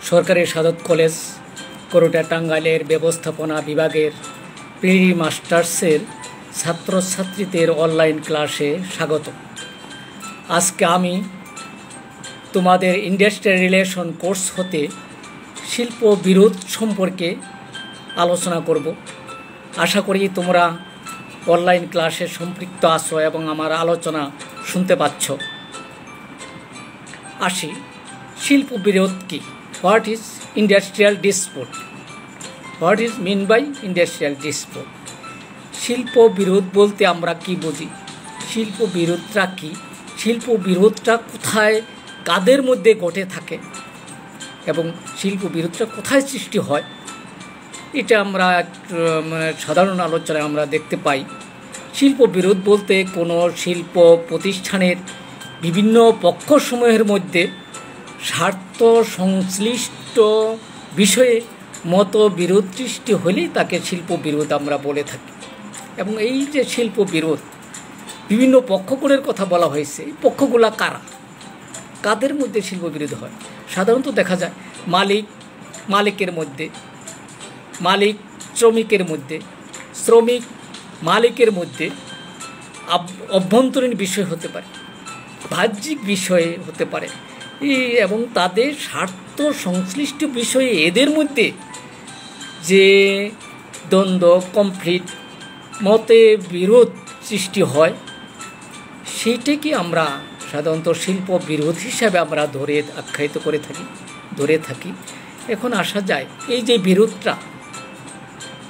সরকারি সাদত কলেজ করুটা টাঙ্গাইলের ব্যবস্থাপনা বিভাগের প্রি মাস্টার্সের ছাত্রছাত্রীদের অনলাইন ক্লাসে স্বাগত। আজকে আমি তোমাদের ইন্ডাস্ট্রিয়াল রিলেশন কোর্স হতে শিল্প বিরোধ সম্পর্কে আলোচনা করব। আশা করি তোমরা অনলাইন ক্লাসে সম্পৃক্ত আছো এবং আমার আলোচনা শুনতে পাচ্ছ। আসি, শিল্প বিরোধ কি? What is industrial dispute? What is mean by industrial dispute? শিল্প বিরোধ বলতে আমরা কি বুঝি? শিল্প বিরোধটা কি? শিল্প বিরোধটা কোথায়, কাদের মধ্যে ঘটে থাকে এবং শিল্প বিরোধটা কোথায় সৃষ্টি হয়, এটা আমরা সাধারণ আলোচনায় আমরা দেখতে পাই। শিল্প বিরোধ বলতে কোনো শিল্প প্রতিষ্ঠানের বিভিন্ন পক্ষসমূহের মধ্যে স্বার্থ সংশ্লিষ্ট বিষয়ে মতবিরোধ সৃষ্টি হলেই তাকে শিল্প বিরোধ আমরা বলে থাকি। এবং এই যে শিল্প বিরোধ, বিভিন্ন পক্ষগুলোর কথা বলা হয়েছে, এই পক্ষগুলা কারা, কাদের মধ্যে শিল্প বিরোধ হয়? সাধারণত দেখা যায় মালিকের মধ্যে, মালিক শ্রমিকের মধ্যে, শ্রমিক মালিকের মধ্যে, অভ্যন্তরীণ বিষয় হতে পারে, বাহ্যিক বিষয়ে হতে পারে, এবং তাদের স্বার্থ সংশ্লিষ্ট বিষয়ে এদের মধ্যে যে দ্বন্দ্ব, কনফ্লিক্ট, মতে বিরোধ সৃষ্টি হয়, সেইটাকে আমরা সাধারণত শিল্প বিরোধ হিসাবে আমরা আখ্যায়িত ধরে থাকি। এখন আসা যায়, এই যে বিরোধটা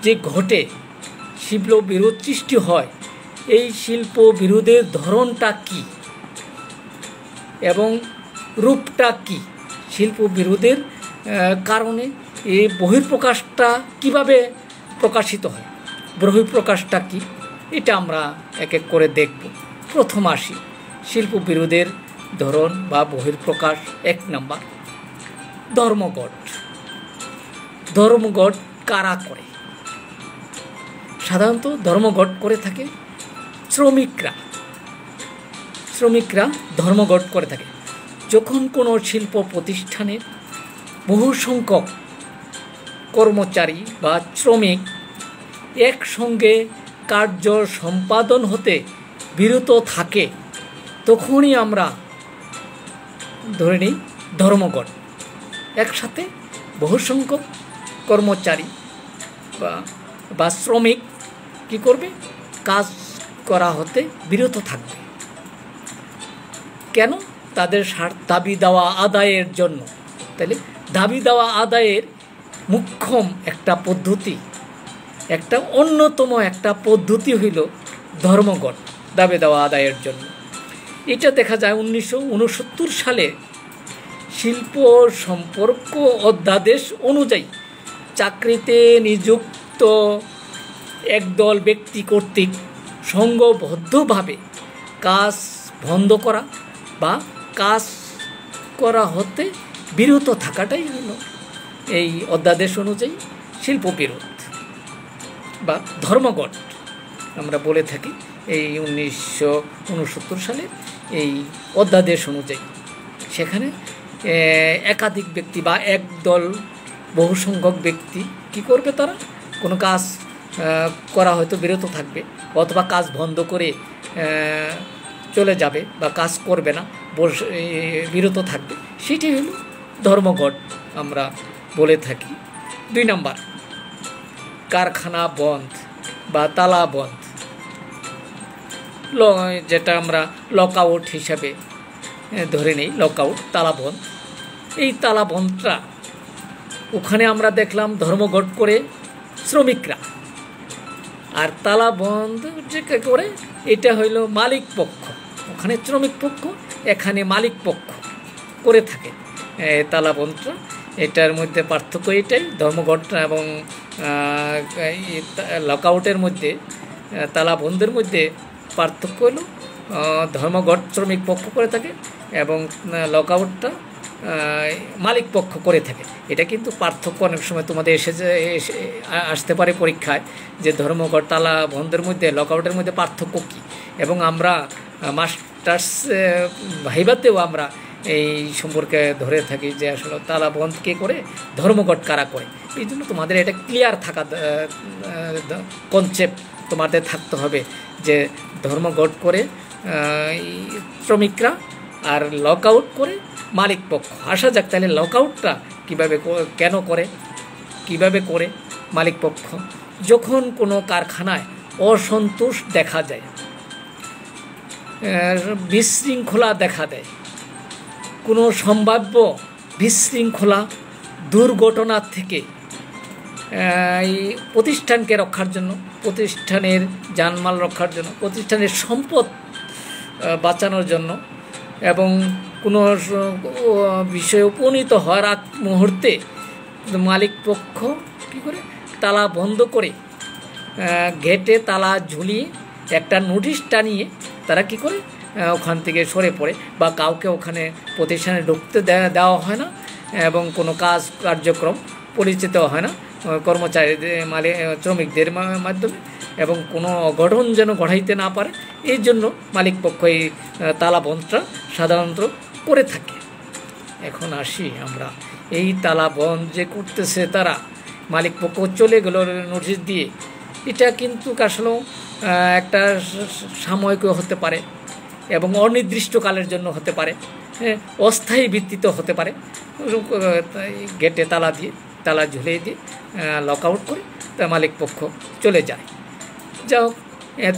যে ঘটে, শিল্প বিরোধ সৃষ্টি হয়, এই শিল্প বিরোধের ধরনটা কি এবং রূপটা কি? শিল্প বিরোধের কারণে এই বহিঃপ্রকাশটা কিভাবে প্রকাশিত হয়, বহিঃপ্রকাশটা কি, এটা আমরা এক এক করে দেখব। প্রথম আসি শিল্প বিরোধের ধরন বা বহিঃপ্রকাশ। 1 নাম্বার, ধর্মঘট। ধর্মঘট কারা করে? সাধারণত ধর্মঘট করে থাকে শ্রমিকরা ধর্মঘট করে থাকে। যখন কোনো শিল্প প্রতিষ্ঠানের বহু সংখ্যক কর্মচারী বা শ্রমিক একসঙ্গে কার্য সম্পাদন হতে বিরত থাকে, তখনই আমরা ধরে নিই ধর্মঘট। একসাথে বহু সংখ্যক কর্মচারী বা শ্রমিক কি করবে? কাজ করা হতে বিরত থাকবে। কেন? তাদের দাবি দেওয়া আদায়ের জন্য। তাহলে দাবি দেওয়া আদায়ের মুখ্যম একটা পদ্ধতি, একটা অন্যতম একটা পদ্ধতি হইল ধর্মঘট, দাবি দেওয়া আদায়ের জন্য। এটা দেখা যায় 1969 সালে শিল্প সম্পর্ক অধ্যাদেশ অনুযায়ী চাকরিতে নিযুক্ত একদল ব্যক্তি কর্তৃক সংঘবদ্ধভাবে কাজ বন্ধ করা বা কাজ করা হতে বিরত থাকাটাই হলো এই অধ্যাদেশ অনুযায়ী শিল্প বিরোধ বা ধর্মঘট আমরা বলে থাকি। এই 1969 সালের এই অধ্যাদেশ অনুযায়ী সেখানে একাধিক ব্যক্তি বা একদল বহু সংখ্যক ব্যক্তি কি করবে? তারা কোনো কাজ করা হয়তো বিরত থাকবে, অথবা কাজ বন্ধ করে চলে যাবে বা কাজ করবে না, বিরত থাকবে। সেটি হলো ধর্মঘট আমরা বলে থাকি। 2 নাম্বার, কারখানা বন্ধ বা তালা বন্ধ, যেটা আমরা লকআউট হিসাবে ধরে নেই। লকআউট, তালা বন্ধ। এই তালা বন্ধটা ওখানে আমরা দেখলাম ধর্মঘট করে শ্রমিকরা, আর তালা বন্ধ যে করে এটা হইল মালিক পক্ষ। ওখানে শ্রমিক পক্ষ, এখানে মালিক পক্ষ করে থাকে তালা বন্ধটা। এটার মধ্যে পার্থক্য এটাই। ধর্মঘট এবং লকআউটের মধ্যে, তালা বন্ধের মধ্যে পার্থক্য হলো ধর্মঘট শ্রমিক পক্ষ করে থাকে এবং লকআউটটা মালিক পক্ষ করে থাকে। এটা কিন্তু পার্থক্য অনেক সময় তোমাদের আসতে পারে পরীক্ষায়, যে ধর্মঘট তালা বন্ধের মধ্যে, লকআউটের মধ্যে পার্থক্য কী। এবং আমরা মাস্টার্স ভাইভাতেও আমরা এই সম্পর্কে ধরে থাকি যে আসলে তালাবন্ধ কে করে, ধর্মঘট কারা করে। এই জন্য তোমাদের এটা ক্লিয়ার থাকা কনসেপ্ট তোমাদের থাকতে হবে যে ধর্মঘট করে শ্রমিকরা আর লকআউট করে মালিক পক্ষ। আসা যাক তাহলে লকআউটটা কীভাবে কেন করে, কিভাবে করে মালিক পক্ষ। যখন কোনো কারখানায় অসন্তোষ দেখা যায়, বিশৃঙ্খলা দেখা দেয়, কোনো সম্ভাব্য বিশৃঙ্খলা দুর্ঘটনার থেকে এই প্রতিষ্ঠানকে রক্ষার জন্য, প্রতিষ্ঠানের জানমাল রক্ষার জন্য, প্রতিষ্ঠানের সম্পদ বাঁচানোর জন্য এবং কোনো বিষয়ে উপনীত হওয়ার আগ মুহূর্তে মালিক পক্ষ কী করে তালা বন্ধ করে গেটে তালা ঝুলিয়ে একটা নোটিশ টানিয়ে তারা কী করে ওখান থেকে সরে পড়ে, বা কাউকে ওখানে প্রতিষ্ঠানে ঢুকতে দেওয়া হয় না এবং কোনো কার্যক্রম পরিচিত হয় না কর্মচারীদের শ্রমিকদের মাধ্যমে, এবং কোনো অঘটন যেন ঘটাইতে না পারে এই জন্য মালিক পক্ষ এই তালাবন্ধটা সাধারণত করে থাকে। এখন আসি আমরা, এই তালাবন্ধ যে করতেছে তারা, মালিক পক্ষ চলে গেল নোটিশ দিয়ে, এটা কিন্তু আসলেও একটা সাময়িক হতে পারে এবং অনির্দিষ্টকালের জন্য হতে পারে, অস্থায়ী ভিত্তিতে হতে পারে। গেটে তালা দিয়ে, তালা ঝুলিয়ে দিয়ে লকআউট করে তা মালিক পক্ষ চলে যায়। যাই হোক,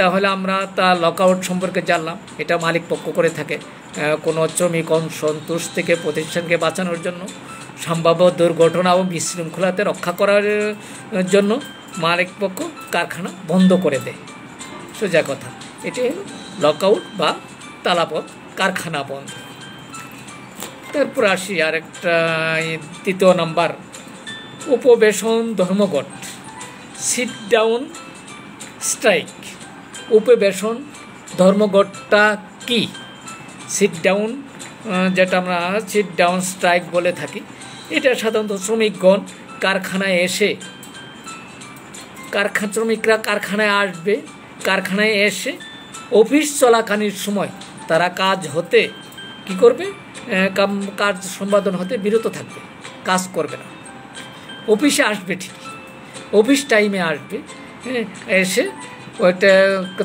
তাহলে আমরা তা লকআউট সম্পর্কে জানলাম, এটা মালিক পক্ষ করে থাকে কোনো শ্রমিক অসন্তোষ থেকে প্রতিষ্ঠানকে বাঁচানোর জন্য, সম্ভাব্য দুর্ঘটনা ও বিশৃঙ্খলাতে রক্ষা করার জন্য মালিক পক্ষ কারখানা বন্ধ করে দেয়। সোজা কথা, এটি হলো লকআউট বা তালাবন্ধ, কারখানা বন্ধ। তারপর আসি আরেকটা, তৃতীয় নাম্বার, উপবেশন ধর্মঘট, সিট ডাউন স্ট্রাইক। উপবেশন ধর্মঘটটা কি? সিট ডাউন, যেটা আমরা সিট ডাউন স্ট্রাইক বলে থাকি, এটা সাধারণত শ্রমিকগণ কারখানায় এসে, শ্রমিকরা কারখানায় আসবে, কারখানায় এসে অফিস চলাকালীন সময় তারা কাজ হতে কি করবে, কাজ সম্পাদন হতে বিরত থাকবে, কাজ করবে না। অফিসে আসবে ঠিকই, অফিস টাইমে আসবে, এসে ওইটা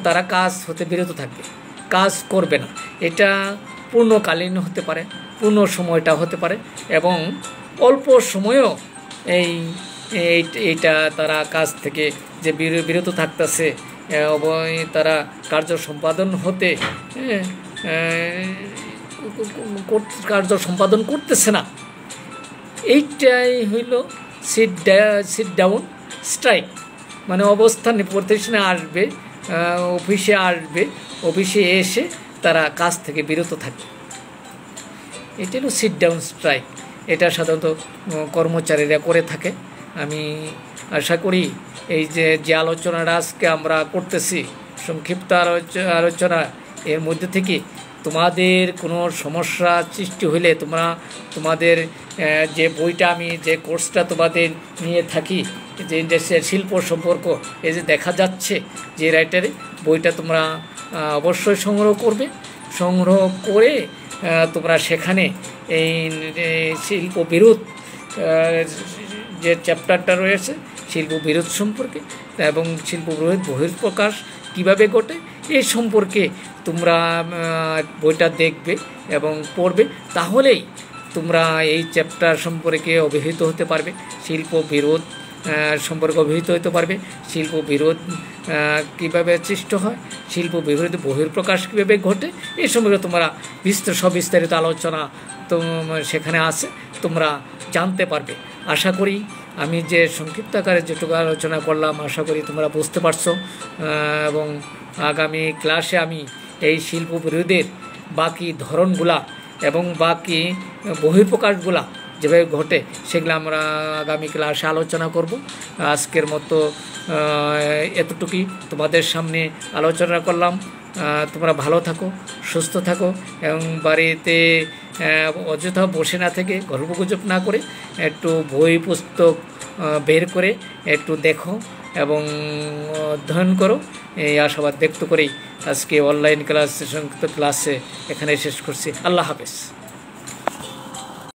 তারা কাজ হতে বিরত থাকবে, কাজ করবে না। এটা পূর্ণকালীন হতে পারে, পূর্ণ সময়টা হতে পারে, এবং অল্প সময়ও এইটা তারা কাজ থেকে যে বিরত থাকতেছে, তারা কার্য সম্পাদন হতে কার্য সম্পাদন করতেছে না, এইটাই হইল সিট ডাউন স্ট্রাইক। মানে অবস্থানে প্রতিষ্ঠানে আসবে, অফিসে আসবে, অফিসে এসে তারা কাজ থেকে বিরত থাকবে, এটা হলো সিট ডাউন স্ট্রাইক। এটা সাধারণত কর্মচারীরা করে থাকে। আমি আশা করি এই যে আলোচনাটা আজকে আমরা করতেছি, সংক্ষিপ্ত আলোচনা, এর মধ্যে থেকে তোমাদের কোনো সমস্যা সৃষ্টি হলে তোমাদের যে বইটা, আমি যে কোর্সটা তোমাদের নিয়ে থাকি, যে ইন্ডাস্ট্রিয়াল শিল্প সম্পর্ক, এই যে দেখা যাচ্ছে যে রাইটারে, বইটা তোমরা অবশ্যই সংগ্রহ করবে। সংগ্রহ করে তোমরা সেখানে এই শিল্প বিরোধ যে চ্যাপ্টারটা রয়েছে শিল্প বিরোধ সম্পর্কে এবং শিল্প বিরোধ বহিঃপ্রকাশ কীভাবে ঘটে এই সম্পর্কে তোমরা বইটা দেখবে এবং পড়বে, তাহলেই তোমরা এই চ্যাপ্টার সম্পর্কে অবহিত হতে পারবে, শিল্প বিরোধ সম্পর্কে অবহিত হতে পারবে, শিল্প বিরোধ কীভাবে সৃষ্ট হয়, শিল্প বিরোধ বহিঃপ্রকাশ কীভাবে ঘটে, এই সম্পর্কে তোমরা সবিস্তারিত আলোচনা তো সেখানে আছে, তোমরা জানতে পারবে। আশা করি আমি যে সংক্ষিপ্ত আকারে যেটুকু আলোচনা করলাম, আশা করি তোমরা বুঝতে পারছো, এবং আগামী ক্লাসে আমি এই শিল্প বিরোধের বাকি ধরনগুলা এবং বাকি বহিঃপ্রকাশগুলা যেভাবে ঘটে সেগুলো আমরা আগামী ক্লাসে আলোচনা করব। আজকের মতো এতটুকুই তোমাদের সামনে আলোচনা করলাম। তোমরা ভালো থাকো, সুস্থ থাকো এবং বাড়িতে অযথা বসে না থেকে, গল্পগুজব না করে একটু বই পুস্তক বের করে একটু দেখো এবং অধ্যয়ন করো, এই আশাবাদ ব্যক্ত করেই আজকে অনলাইন ক্লাসে এখানে শেষ করছি। আল্লাহ হাফেজ।